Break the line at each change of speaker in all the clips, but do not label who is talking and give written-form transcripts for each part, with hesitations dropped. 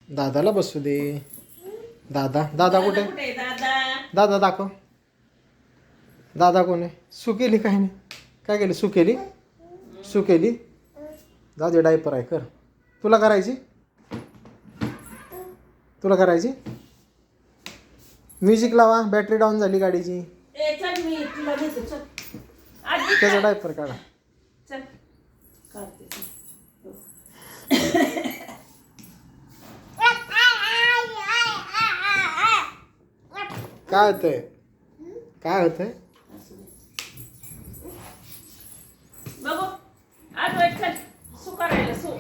दादाला बसू दे. दादा दादा कुठे?
कुठे आहे दादा?
दादा दाखव. दादा कोण आहे? सुकेली काय नाही. काय केली? सुकेली सुकेली. जाऊ दे, डायपर आहे कर. तुला करायची? तुला करायची? म्युझिक लावा. बॅटरी डाऊन झाली गाडीची.
ए चल मी तुला देते चल. आजी
त्याचा
चल.
डायपर काढा.
चल काढते चल.
काय होतंय? काय होतंय?
असू दे. बघू आजवायच चल. सु करायला सु.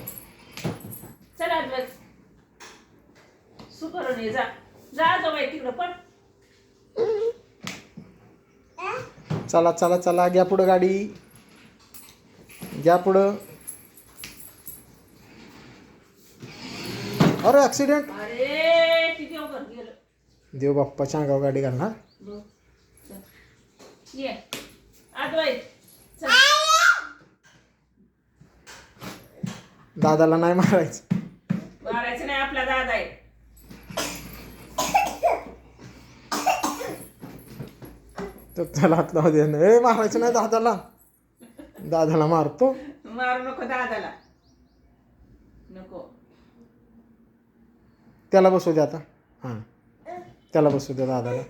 चल आजवायच. सु करून ये जा. जा आजोबाई तिकडं पण.
चला चला चला, घ्या पुढं गाडी. घ्या पुढं. अरे ॲक्सिडेंट.
अरे किती अवघड गेलं.
देव बाप्पाच्या अंगावर गाडी घालणार.
बघ चल ये आजवाई चल.
दादाला नाही मारायचं.
मारायचं नाही, आपला दादा आहे.
तर त्याला हात लावू दे. ए मारायचं नाही दादाला. दादाला मारतो.
मारू नको दादाला. नको.
त्याला बसू दे आता. हां, त्याला बसू दे दादाला.